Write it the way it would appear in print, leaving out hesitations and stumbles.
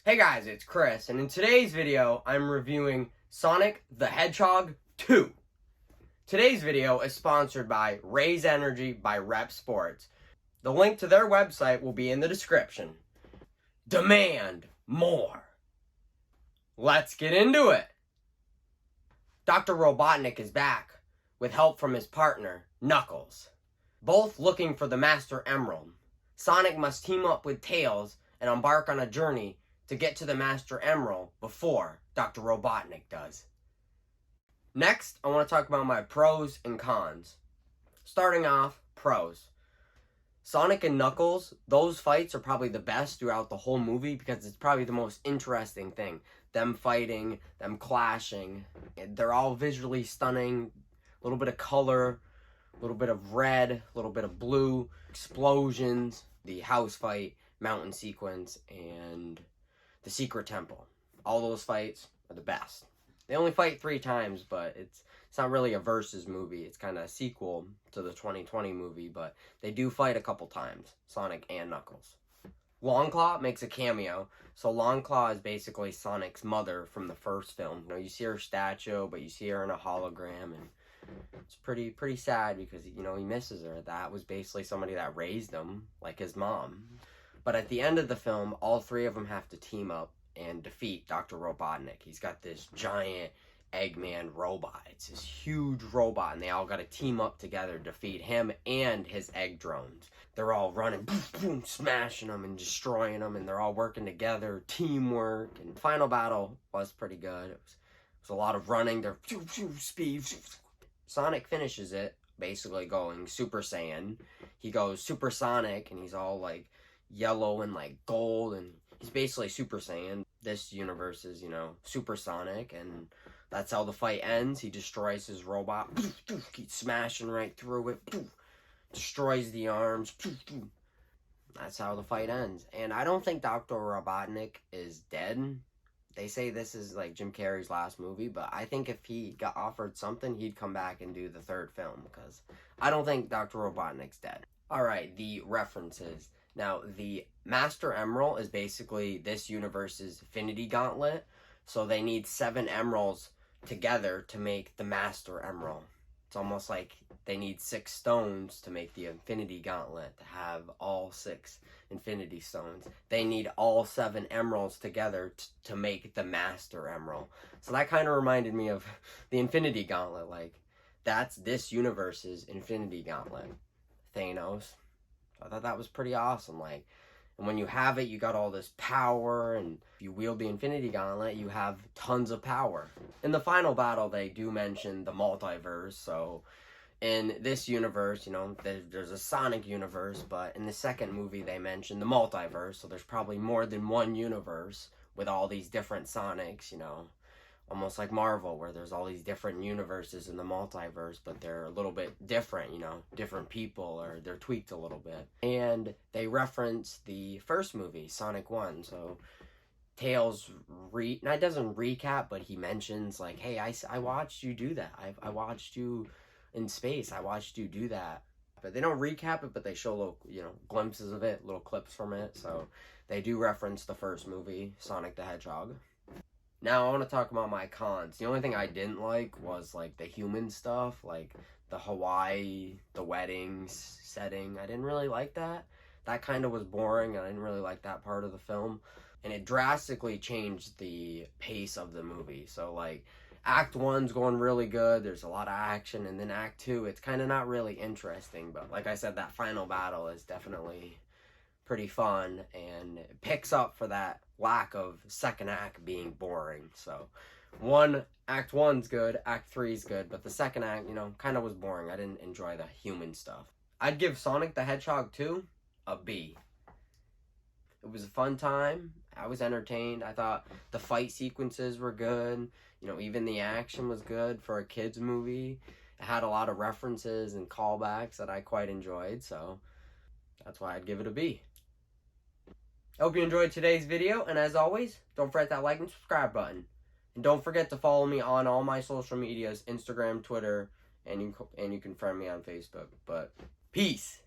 Hey guys, it's Chris, and in today's video, I'm reviewing Sonic the Hedgehog 2. Today's video is sponsored by Raise Energy by Rep Sports. The link to their website will be in the description. Demand more. Let's get into it. Dr. Robotnik is back with help from his partner, Knuckles. Both looking for the Master Emerald. Sonic must team up with Tails and embark on a journey to get to the Master Emerald before Dr. Robotnik does. Next, I want to talk about my pros and cons. Starting off, pros. Sonic and Knuckles, those fights are probably the best throughout the whole movie because it's probably the most interesting thing. Them fighting, them clashing. They're all visually stunning. A little bit of color, a little bit of red, a little bit of blue, explosions, the house fight, mountain sequence, and the secret temple. All those fights are the best. They only fight 3 times, but it's not really a versus movie. It's kind of a sequel to the 2020 movie, but they do fight a couple times, Sonic and Knuckles. Longclaw makes a cameo. So Longclaw is basically Sonic's mother from the first film. You know, you see her statue, but you see her in a hologram, and it's pretty sad because, you know, he misses her. That was basically somebody that raised him, like his mom. But at the end of the film, all 3 of them have to team up and defeat Dr. Robotnik. He's got this giant Eggman robot. It's this huge robot, and they all got to team up together to defeat him and his egg drones. They're all running, boom, boom, smashing them and destroying them, and they're all working together, teamwork. And the final battle was pretty good. It was a lot of running. They're speed. Sonic finishes it, basically going Super Saiyan. He goes supersonic, and he's all like yellow and like gold, and he's basically Super Saiyan. This universe is, you know, supersonic, and that's how the fight ends. He destroys his robot, keeps smashing right through it, destroys the arms. That's how the fight ends. And I don't think Dr. Robotnik is dead. They say this is like Jim Carrey's last movie, but I think if he got offered something, he'd come back and do the 3rd film, because I don't think Dr. Robotnik's dead. Alright, the references. Now, the Master Emerald is basically this universe's Infinity Gauntlet, so they need 7 emeralds together to make the Master Emerald. It's almost like they need 6 stones to make the Infinity Gauntlet, to have all 6 Infinity Stones. They need all 7 emeralds together to make the Master Emerald. So that kind of reminded me of the Infinity Gauntlet. Like, that's this universe's Infinity Gauntlet. Thanos. I thought that was pretty awesome. Like, and when you have it, you got all this power, and if you wield the Infinity Gauntlet, you have tons of power. In the final battle, they do mention the multiverse. So in this universe, you know, there's a Sonic universe, but in the second movie, they mention the multiverse. So there's probably more than one universe with all these different Sonics, you know. Almost like Marvel, where there's all these different universes in the multiverse, but they're a little bit different, you know, different people, or they're tweaked a little bit. And they reference the first movie, Sonic 1, so Tails, now doesn't recap, but he mentions, like, hey, I watched you do that. I watched you in space. I watched you do that. But they don't recap it, but they show little, you know, glimpses of it, little clips from it, so they do reference the first movie, Sonic the Hedgehog. Now, I want to talk about my cons. The only thing I didn't like was, like, the human stuff, like the Hawaii, the weddings setting. I didn't really like that. That kind of was boring, and I didn't really like that part of the film. And it drastically changed the pace of the movie. So, like, Act 1's going really good. There's a lot of action. And then Act 2, it's kind of not really interesting. But, like I said, that final battle is definitely pretty fun, and it picks up for that lack of second act being boring. So Act 1's good, Act 3's good, but the second act, you know, kind of was boring. I didn't enjoy the human stuff. I'd give Sonic the Hedgehog 2 a B. It was a fun time. I was entertained. I thought the fight sequences were good. You know, even the action was good for a kid's movie. It had a lot of references and callbacks that I quite enjoyed, so that's why I'd give it a B. I hope you enjoyed today's video, and as always, don't forget that like and subscribe button. And don't forget to follow me on all my social medias, Instagram, Twitter, and you can friend me on Facebook. But peace!